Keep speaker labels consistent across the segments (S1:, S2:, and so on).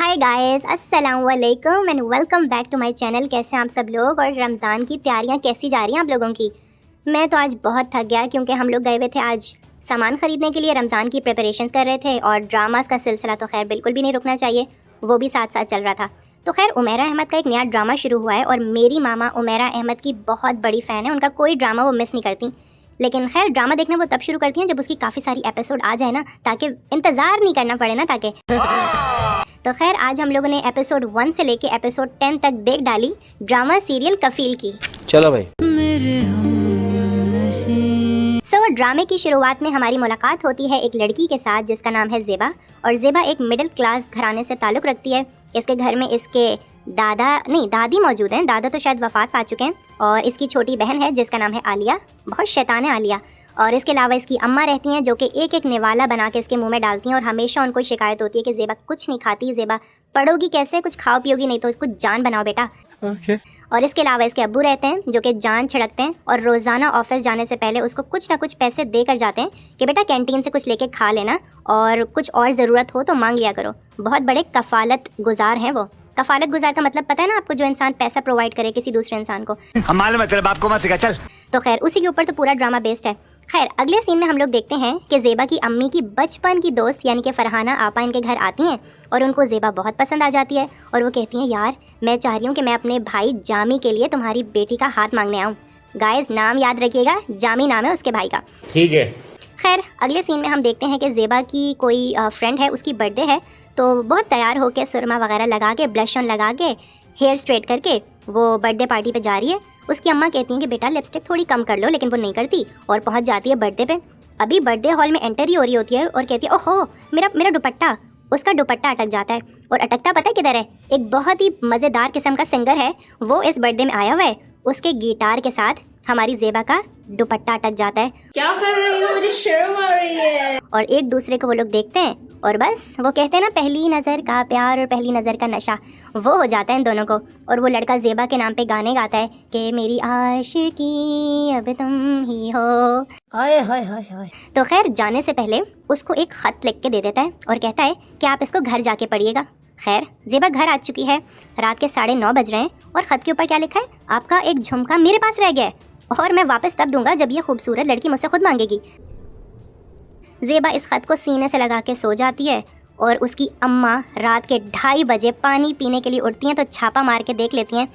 S1: हाय guys, अस्सलाम वालेकुम and welcome back to my channel. कैसे हैं आप सब लोग और रमज़ान की तैयारियां कैसी जा रही हैं आप लोगों की। मैं तो आज बहुत थक गया क्योंकि हम लोग गए हुए थे आज सामान ख़रीदने के लिए, रमज़ान की प्रिपरेशंस कर रहे थे और ड्रामास का सिलसिला तो खैर बिल्कुल भी नहीं रुकना चाहिए, वो भी साथ साथ चल रहा था। तो खैर उमेरा अहमद का एक नया ड्रामा शुरू हुआ है और मेरी मामा उमेरा अहमद की बहुत बड़ी फ़ैन है, उनका कोई ड्रामा वो मिस नहीं करती। लेकिन खैर ड्रामा देखना वो तब शुरू करती हैं जब उसकी काफ़ी सारी एपिसोड आ जाए ना, ताकि इंतज़ार नहीं करना पड़े ना ताकि तो खैर आज हम लोगों ने एपिसोड 1 से लेके एपिसोड 10 तक देख डाली ड्रामा सीरियल कफील की।
S2: चलो भाई।
S1: ड्रामे की शुरुआत में हमारी मुलाकात होती है एक लड़की के साथ जिसका नाम है ज़ेबा। और ज़ेबा एक मिडिल क्लास घराने से ताल्लुक़ रखती है। इसके घर में इसके दादी मौजूद हैं, दादा तो शायद वफ़ात पा चुके हैं, और इसकी छोटी बहन है जिसका नाम है आलिया, बहुत शैतान है आलिया। और इसके अलावा इसकी अम्मा रहती हैं जो कि एक एक निवाला बना के इसके मुंह में डालती हैं और हमेशा उनको शिकायत होती है कि ज़ेबा कुछ नहीं खाती, ज़ेबा पढ़ोगी कैसे, कुछ खाओ पियोगी नहीं तो कुछ जान बनाओ बेटा। और इसके अलावा इसके अब्बू रहते हैं जो कि जान छिड़कते हैं और रोज़ाना ऑफिस जाने से पहले उसको कुछ ना कुछ पैसे दे कर जाते हैं कि बेटा कैंटीन से कुछ लेके खा लेना और कुछ और ज़रूरत हो तो मांग लिया करो। बहुत बड़े कफ़ालत गुजार हैं वो। कफ़ालत गुजार का मतलब पता है ना आपको, जो इंसान पैसा प्रोवाइड करे किसी दूसरे इंसान को।
S2: हम मालूम है तेरे बाप को मत सिखा, चल।
S1: तो खैर उसी के ऊपर तो पूरा ड्रामा बेस्ड है। खैर अगले सीन में हम लोग देखते हैं कि ज़ेबा की अम्मी की बचपन की दोस्त यानी कि फरहाना आपा इनके घर आती हैं और उनको ज़ेबा बहुत पसंद आ जाती है और वो कहती हैं यार मैं चाह रही हूँ कि मैं अपने भाई जामी के लिए तुम्हारी बेटी का हाथ मांगने आऊँ। गाइस नाम याद रखिएगा, जामी नाम है उसके भाई का।
S2: ठीक है।
S1: खैर अगले सीन में हम देखते हैं कि ज़ेबा की कोई फ्रेंड है, उसकी बर्थडे है, तो बहुत तैयार होकर सुरमा वगैरह लगा के, ब्लश ऑन लगा के, हेयर स्ट्रेट करके वो बर्थडे पार्टी पे जा रही है। उसकी अम्मा कहती हैं कि बेटा लिपस्टिक थोड़ी कम कर लो, लेकिन वो नहीं करती और पहुंच जाती है बर्थडे पे। अभी बर्थडे हॉल में एंटर ही हो रही होती है और कहती है ओहो मेरा दुपट्टा। उसका दुपट्टा अटक जाता है और अटकता पता है किधर है, एक बहुत ही मज़ेदार किस्म का सिंगर है वो इस बर्थडे में आया हुआ है, उसके गिटार के साथ हमारी ज़ेबा का दुपट्टा अटक जाता है।
S3: क्या कर रही हो, मुझे शर्म आ रही है।
S1: और एक दूसरे को वो लोग देखते हैं और बस वो कहते हैं ना पहली नज़र का प्यार और पहली नज़र का नशा, वो हो जाता है इन दोनों को। और वो लड़का ज़ेबा के नाम पे गाने गाता है कि मेरी आशिकी अब तुम ही हो।
S3: हाय हाय हाय हाय।
S1: तो खैर जाने से पहले उसको एक ख़त लिख के दे देता है और कहता है कि आप इसको घर जाके पढ़िएगा। खैर ज़ेबा घर आ चुकी है, रात के 9:30 बज रहे हैं और ख़त के ऊपर क्या लिखा है, आपका एक झुमका मेरे पास रह गया है और मैं वापस तब दूंगा जब ये खूबसूरत लड़की मुझसे खुद मांगेगी। ज़ेबा इस ख़त को सीने से लगा के सो जाती है और उसकी अम्मा रात के 2:30 बजे पानी पीने के लिए उठती हैं तो छापा मार के देख लेती हैं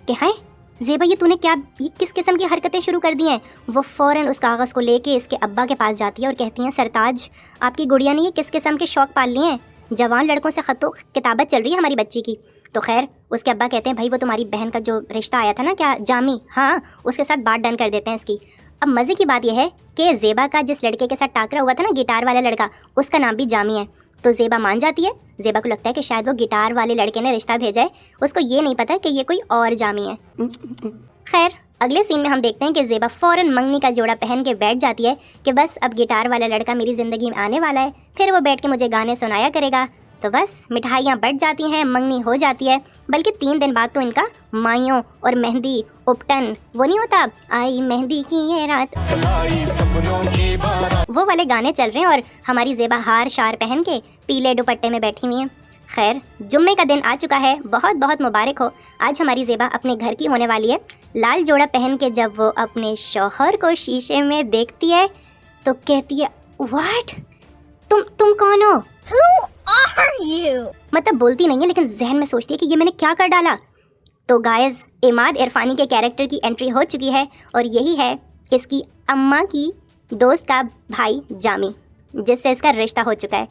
S1: कि हाय ज़ेबा ये किस किस्म की हरकतें शुरू कर दी हैं। वो फ़ौरन उस कागज़ को लेके इसके अब्बा के पास जाती है और कहती हैं सरताज आपकी गुड़िया ने ये किस किस्म के शौक़ पाल लिए हैं, जवान लड़कों से ख़तों किताबत चल रही है हमारी बच्ची की। तो खैर उसके अब्बा कहते हैं भाई वो तुम्हारी बहन का जो रिश्ता आया था ना, क्या जामी, हाँ उसके साथ बात डन कर देते हैं इसकी। अब मज़े की बात यह है कि ज़ेबा का जिस लड़के के साथ टाकरा हुआ था ना, गिटार वाला लड़का, उसका नाम भी जामी है। तो ज़ेबा मान जाती है। ज़ेबा को लगता है कि शायद वो गिटार वाले लड़के ने रिश्ता भेजा है, उसको ये नहीं पता कि ये कोई और जामी है। खैर अगले सीन में हम देखते हैं कि ज़ेबा फ़ौरन मंगनी का जोड़ा पहन के बैठ जाती है कि बस अब गिटार वाला लड़का मेरी ज़िंदगी में आने वाला है, फिर वो बैठ के मुझे गाने सुनाया करेगा। तो बस मिठाइयाँ बट जाती हैं, मंगनी हो जाती है। बल्कि 3 दिन बाद तो इनका माइयों और मेहंदी उपटन, वो नहीं होता आई मेहंदी की ये रात, वो वाले गाने चल रहे हैं और हमारी ज़ेबा हार शार पहन के पीले दुपट्टे में बैठी हुई हैं। खैर जुम्मे का दिन आ चुका है, बहुत बहुत मुबारक हो। आज हमारी ज़ेबा अपने घर की होने वाली है। लाल जोड़ा पहन के जब वो अपने शौहर को शीशे में देखती है तो कहती है व्हाट, तुम कौन हो?
S3: Are you?
S1: मतलब बोलती नहीं है लेकिन जहन में सोचती है कि ये मैंने क्या कर डाला। तो गाइस इमाद इरफानी के कैरेक्टर की एंट्री हो चुकी है और यही है इसकी अम्मा की दोस्त का भाई जामी, जिससे इसका रिश्ता हो चुका है।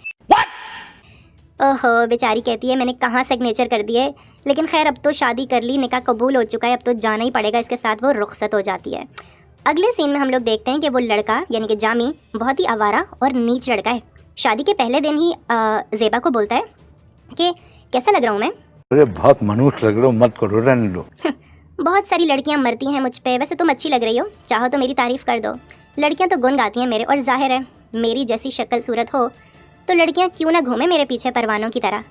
S1: ओहो बेचारी कहती है मैंने कहाँ सिग्नेचर कर दिए, लेकिन खैर अब तो शादी कर ली, निकाह कबूल हो चुका है, अब तो जाना ही पड़ेगा इसके साथ। वो रुखसत हो जाती है। अगले सीन में हम लोग देखते हैं कि वो लड़का यानी कि जामी बहुत ही आवारा और नीच लड़का है। शादी के पहले दिन ही ज़ेबा को बोलता है कि कैसा लग रहा हूँ मैं?
S2: अरे बहुत मनुष्य लग रहे हो, मत करो, रहने दो।
S1: बहुत सारी लड़कियाँ मरती हैं मुझ पे, वैसे तुम अच्छी लग रही हो, चाहो तो मेरी तारीफ़ कर दो। लड़कियाँ तो गुन गाती हैं मेरे, और जाहिर है मेरी जैसी शक्ल सूरत हो तो लड़कियाँ क्यों ना घूमें मेरे पीछे परवानों की तरह।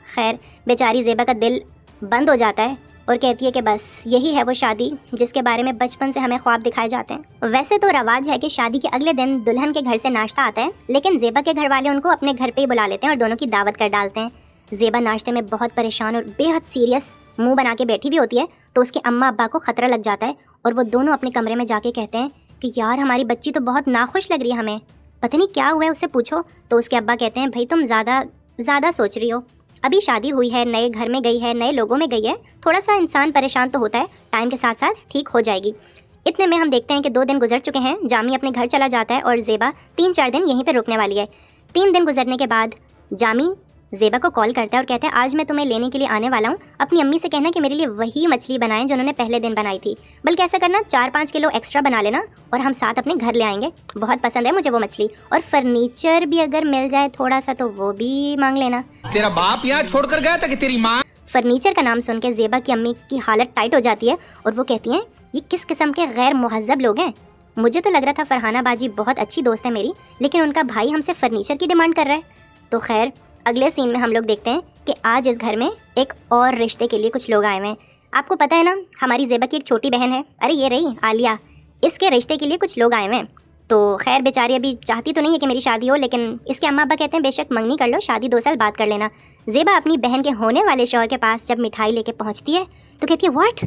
S1: खैर बेचारी ज़ेबा का दिल बंद हो जाता है और कहती है कि बस यही है वो शादी जिसके बारे में बचपन से हमें ख्वाब दिखाए जाते हैं। वैसे तो रवाज है कि शादी के अगले दिन दुल्हन के घर से नाश्ता आता है, लेकिन ज़ेबा के घर वाले उनको अपने घर पे ही बुला लेते हैं और दोनों की दावत कर डालते हैं। ज़ेबा नाश्ते में बहुत परेशान और बेहद सीरियस मुंह बना के बैठी भी होती है तो उसके अम्मा अब्बा को ख़तरा लग जाता है और वो दोनों अपने कमरे में जाके कहते हैं कि यार हमारी बच्ची तो बहुत नाखुश लग रही है, हमें पता नहीं क्या हुआ है, उससे पूछो। तो उसके अब्बा कहते हैं भाई तुम ज़्यादा सोच रही हो, अभी शादी हुई है, नए घर में गई है, नए लोगों में गई है, थोड़ा सा इंसान परेशान तो होता है, टाइम के साथ साथ ठीक हो जाएगी। इतने में हम देखते हैं कि 2 दिन गुजर चुके हैं, जामी अपने घर चला जाता है और ज़ेबा 3-4 दिन यहीं पे रुकने वाली है। 3 दिन गुजरने के बाद जामी ज़ेबा को कॉल करता है और कहता है आज मैं तुम्हें लेने के लिए आने वाला हूँ, अपनी अम्मी से कहना कि मेरे लिए वही मछली बनाएं जो उन्होंने पहले दिन बनाई थी, बल्कि ऐसा करना 4-5 किलो एक्स्ट्रा बना लेना और हम साथ अपने घर ले आएंगे, बहुत पसंद है मुझे वो मछली, और फर्नीचर भी अगर मिल जाए थोड़ा सा तो वो भी मांग लेना।
S4: तेरा बाप यहाँ छोड़कर गया था कि तेरी माँ?
S1: फर्नीचर का नाम सुन के ज़ेबा की अम्मी की हालत टाइट हो जाती है और वो कहती हैं ये किस किस्म के गैर मुहज़्ज़ब लोग हैं, मुझे तो लग रहा था फरहाना बाजी बहुत अच्छी दोस्त है मेरी, लेकिन उनका भाई हमसे फर्नीचर की डिमांड कर रहा है। तो खैर अगले सीन में हम लोग देखते हैं कि आज इस घर में एक और रिश्ते के लिए कुछ लोग आए हुए हैं। आपको पता है ना हमारी ज़ेबा की एक छोटी बहन है, अरे ये रही आलिया, इसके रिश्ते के लिए कुछ लोग आए हुए हैं। तो खैर बेचारी अभी चाहती तो नहीं है कि मेरी शादी हो, लेकिन इसके अम्मा अब्बा कहते हैं बेशक मंगनी कर लो, शादी 2 साल बाद कर लेना। ज़ेबा अपनी बहन के होने वाले शौहर के पास जब मिठाई लेके पहुँचती है तो कहती है व्हाट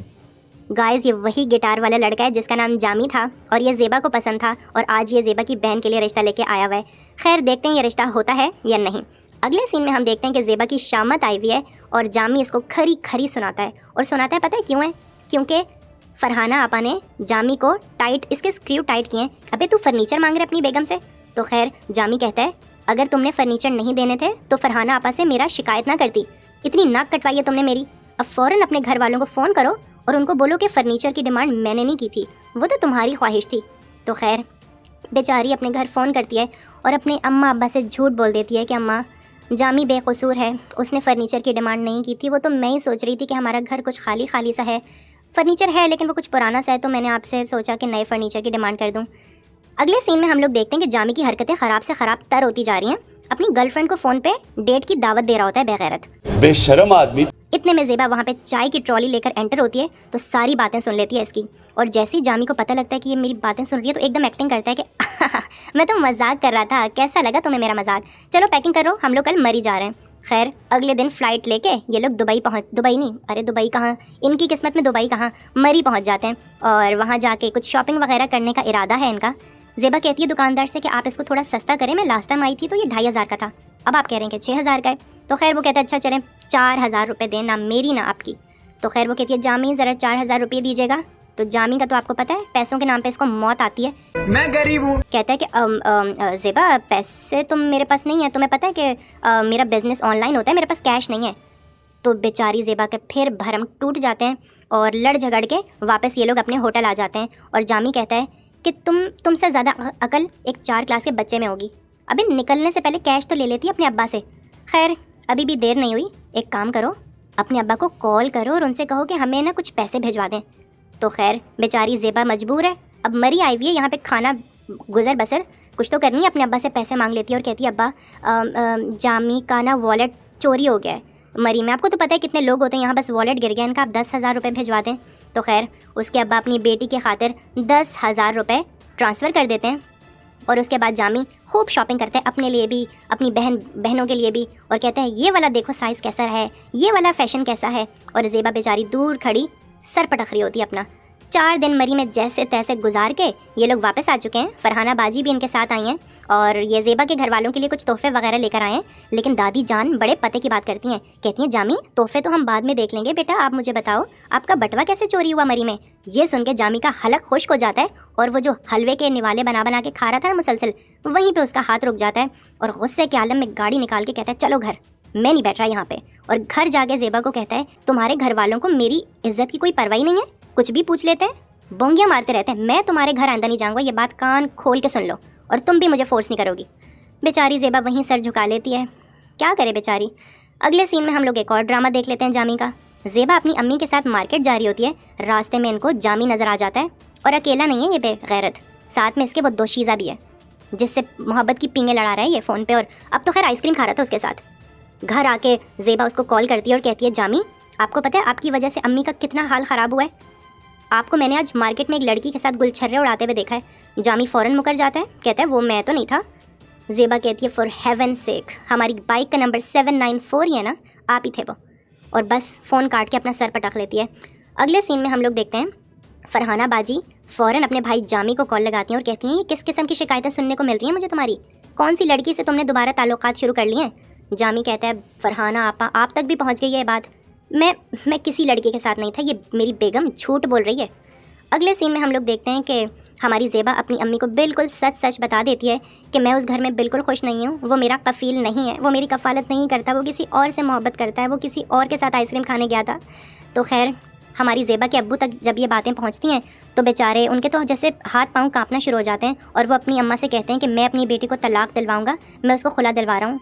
S1: गाइस, ये वही गिटार वाला लड़का है जिसका नाम जामी था और ये ज़ेबा को पसंद था और आज ये ज़ेबा की बहन के लिए रिश्ता लेके आया हुआ है। खैर देखते हैं ये रिश्ता होता है या नहीं। अगले सीन में हम देखते हैं कि ज़ेबा की शामत आई हुई है और जामी इसको खरी खरी सुनाता है, और सुनाता है पता है क्यों है, क्योंकि फरहाना आपा ने जामी को इसके स्क्रू टाइट किए हैं। अबे तू फर्नीचर मांग रहे अपनी बेगम से। तो खैर जामी कहता है अगर तुमने फर्नीचर नहीं देने थे तो फरहाना आपा से मेरा शिकायत ना करती, इतनी नाक कटवाई है तुमने मेरी, अब फ़ौरन अपने घर वालों को फ़ोन करो और उनको बोलो कि फ़र्नीचर की डिमांड मैंने नहीं की थी, वो तो तुम्हारी ख्वाहिश थी। तो खैर बेचारी अपने घर फ़ोन करती है और अपने अम्मा अब्बा से झूठ बोल देती है कि अम्मा जामी बेकसूर है, उसने फ़र्नीचर की डिमांड नहीं की थी, वो तो मैं ही सोच रही थी कि हमारा घर कुछ खाली खाली सा है, फ़र्नीचर है लेकिन वो कुछ पुराना सा है, तो मैंने आपसे सोचा कि नए फ़र्नीचर की डिमांड कर दूं। अगले सीन में हम लोग देखते हैं कि जामी की हरकतें ख़राब से ख़राब तर होती जा रही हैं, अपनी गर्लफ्रेंड को फ़ोन पे डेट की दावत दे रहा होता है बेगैरत
S5: बेशर्म आदमी।
S1: इतने में ज़ेबा वहाँ पे चाय की ट्रॉली लेकर एंटर होती है तो सारी बातें सुन लेती है इसकी, और जैसे ही जामी को पता लगता है कि ये मेरी बातें सुन रही है तो एकदम एक्टिंग करता है कि मैं तो मजाक कर रहा था, कैसा लगा तुम्हें मेरा मजाक, चलो पैकिंग करो हम लोग कल मरी जा रहे हैं। खैर अगले दिन फ़्लाइट लेके ये लोग दुबई कहाँ, इनकी किस्मत में दुबई कहाँ, मरी पहुँच जाते हैं और वहाँ जाके कुछ शॉपिंग वगैरह करने का इरादा है इनका। ज़ेबा कहती है दुकानदार से कि आप इसको थोड़ा सस्ता करें, मैं लास्ट टाइम आई थी तो ये 2500 का था, अब आप कह रहे हैं कि 6000 का है। तो खैर वो कहता है अच्छा चलें 4000 रुपये दें, ना मेरी ना आपकी। तो खैर वो कहती है जामी ज़रा 4000 रुपये दीजिएगा। तो जामी का तो आपको पता है पैसों के नाम पे इसको मौत आती है,
S4: मैं गरीब हूँ।
S1: कहता है कि ज़ेबा पैसे तुम मेरे पास नहीं है, तुम्हें पता है कि मेरा बिज़नेस ऑनलाइन होता है, मेरे पास कैश नहीं है। तो बेचारी ज़ेबा के फिर भरम टूट जाते हैं और लड़ झगड़ के वापस ये लोग अपने होटल आ जाते हैं और जामी कहता है कि तुमसे ज़्यादा अकल एक 4 क्लास के बच्चे में होगी, अभी निकलने से पहले कैश तो ले लेती अपने अब्बा से। खैर अभी भी देर नहीं हुई, एक काम करो अपने अब्बा को कॉल करो और उनसे कहो कि हमें ना कुछ पैसे भिजवा दें। तो खैर बेचारी ज़ेबा मजबूर है, अब मरी आई हुई है यहाँ पे खाना गुजर बसर कुछ तो करनी है, अपने अब्बा से पैसे मांग लेती है और कहती है अब्बा जामी का ना वॉलेट चोरी हो गया है मरी में, आपको तो पता है कितने लोग होते हैं यहाँ, बस वॉलेट गिर गया इनका, आप 10,000 रुपये भिजवा दें। तो खैर उसके अब्बा अपनी बेटी के खातिर 10,000 रुपये ट्रांसफ़र कर देते हैं और उसके बाद जामी खूब शॉपिंग करते हैं अपने लिए भी, अपनी बहनों के लिए भी, और कहते हैं ये वाला देखो साइज़ कैसा है, ये वाला फ़ैशन कैसा है। और ज़ेबा बेचारी दूर खड़ी सर पटक रही होती है अपना। 4 दिन मरी में जैसे तैसे गुजार के ये लोग वापस आ चुके हैं, फरहाना बाजी भी इनके साथ आई हैं और ये ज़ेबा के घर वालों के लिए कुछ तोहफे वगैरह लेकर आए हैं। लेकिन दादी जान बड़े पते की बात करती हैं, कहती हैं जामी तोहफे तो हम बाद में देख लेंगे, बेटा आप मुझे बताओ आपका बटवा कैसे चोरी हुआ मरी में। ये सुन के जामी का हलक खुश्क हो जाता है और वो जो हलवे के निवाले बना बना के खा रहा था ना मुसलसल, वहीं पर उसका हाथ रुक जाता है और गुस्से के आलम में गाड़ी निकाल के कहता है चलो घर, मैं नहीं बैठ रहा यहाँ पे। और घर जाके ज़ेबा को कहता है तुम्हारे घर वालों को मेरी इज्जत की कोई परवाही नहीं है, कुछ भी पूछ लेते हैं, बोंगियाँ मारते रहते हैं, मैं तुम्हारे घर अंदर नहीं जाऊँगा, ये बात कान खोल के सुन लो और तुम भी मुझे फोर्स नहीं करोगी। बेचारी ज़ेबा वहीं सर झुका लेती है, क्या करे बेचारी। अगले सीन में हम लोग एक और ड्रामा देख लेते हैं जामी का। ज़ेबा अपनी अम्मी के साथ मार्केट जा रही होती है, रास्ते में इनको जामी नज़र आ जाता है और अकेला नहीं है ये बेगैरत, साथ में इसके वो दोशीज़ा भी है जिससे मोहब्बत की पींगे लड़ा रहा है ये फ़ोन पे, और अब तो खैर आइसक्रीम खा रहा था उसके साथ। घर आके ज़ेबा उसको कॉल करती है और कहती है जामी आपको पता है आपकी वजह से अम्मी का कितना हाल ख़राब हुआ है, आपको मैंने आज मार्केट में एक लड़की के साथ गुलछर्रे उड़ाते हुए देखा है। जामी फ़ौरन मुकर जाता है, कहता है वो मैं तो नहीं था। ज़ेबा कहती है फॉर हेवन सेक, हमारी बाइक का नंबर 794 ही है ना, आप ही थे वो। और बस फ़ोन काट के अपना सर पटक लेती है। अगले सीन में हम लोग देखते हैं फरहाना बाजी फ़ौरन अपने भाई जामी को कॉल लगाती हैं और कहती हैं ये किस किस्म की शिकायतें सुनने को मिल रही हैं मुझे तुम्हारी, कौन सी लड़की से तुमने दोबारा ताल्लुकात शुरू कर लिए हैं। जामी कहता है फरहाना आपा आप तक भी पहुंच गई है ये बात, मैं किसी लड़के के साथ नहीं था, ये मेरी बेगम झूठ बोल रही है। अगले सीन में हम लोग देखते हैं कि हमारी ज़ेबा अपनी अम्मी को बिल्कुल सच सच बता देती है कि मैं उस घर में बिल्कुल खुश नहीं हूँ, वो मेरा कफ़ील नहीं है, वो मेरी कफ़ालत नहीं करता, वो किसी और से मोहब्बत करता है, वो किसी और के साथ आइसक्रीम खाने गया था। तो खैर हमारी ज़ेबा के अब्बू तक जब ये बातें पहुँचती हैं तो बेचारे उनके तो जैसे हाथ पाँव कांपना शुरू हो जाते हैं और वो अपनी अम्मा से कहते हैं कि मैं अपनी बेटी को तलाक दिलवाऊँगा, मैं उसको खुला दिलवा रहा हूँ।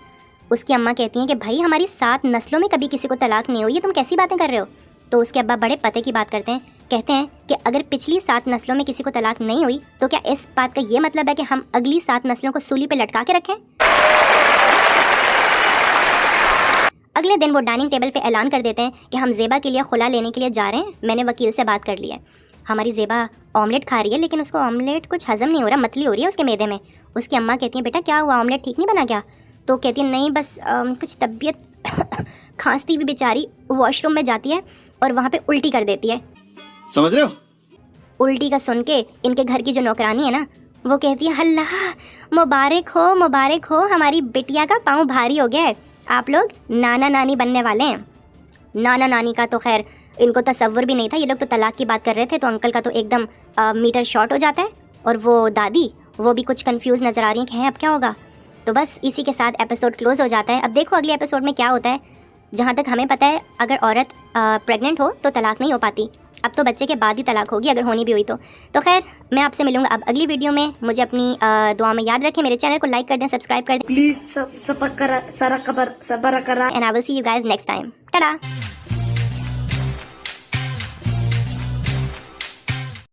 S1: उसकी अम्मा कहती हैं कि भाई हमारी 7 नस्लों में कभी किसी को तलाक नहीं हुई है, तुम कैसी बातें कर रहे हो। तो उसके अब्बा बड़े पते की बात करते हैं, कहते हैं कि अगर पिछली 7 नस्लों में किसी को तलाक नहीं हुई तो क्या इस बात का ये मतलब है कि हम अगली 7 नस्लों को सूली पे लटका के रखें। अगले दिन वो डाइनिंग टेबल पे ऐलान कर देते हैं कि हम ज़ेबा के लिए खुला लेने के लिए जा रहे हैं, मैंने वकील से बात कर ली है। हमारी ज़ेबा ऑमलेट खा रही है लेकिन उसको ऑमलेट कुछ हज़म नहीं हो रहा, मतली हो रही है उसके मैदे में। उसकी अम्मा कहती हैं बेटा क्या हुआ, ऑमलेट ठीक नहीं बना क्या। तो कहती है नहीं बस कुछ तबीयत खांसती हुई बेचारी वॉशरूम में जाती है और वहाँ पे उल्टी कर देती है।
S5: समझ रहे हो?
S1: उल्टी का सुन के इनके घर की जो नौकरानी है ना वो कहती है अल्लाह मुबारक हो, हमारी बिटिया का पाँव भारी हो गया है, आप लोग नाना नानी बनने वाले हैं। नाना नानी का तो खैर इनको तसव्वुर भी नहीं था, ये लोग तो तलाक की बात कर रहे थे तो अंकल का तो एकदम मीटर शॉर्ट हो जाता है और वो दादी वो भी कुछ कंफ्यूज नज़र आ रही हैं कि हैं अब क्या होगा। तो बस इसी के साथ एपिसोड क्लोज हो जाता है। अब देखो अगले एपिसोड में क्या होता है। जहाँ तक हमें पता है अगर औरत प्रेग्नेंट हो तो तलाक नहीं हो पाती, अब तो बच्चे के बाद ही तलाक होगी अगर होनी भी हुई तो खैर मैं आपसे मिलूँगा अब अगली वीडियो में। मुझे अपनी दुआ में याद रखें, मेरे चैनल को लाइक कर दें, सब्सक्राइब कर दें
S3: Please, sabara kara.
S1: And I will see you guys next time. Tata.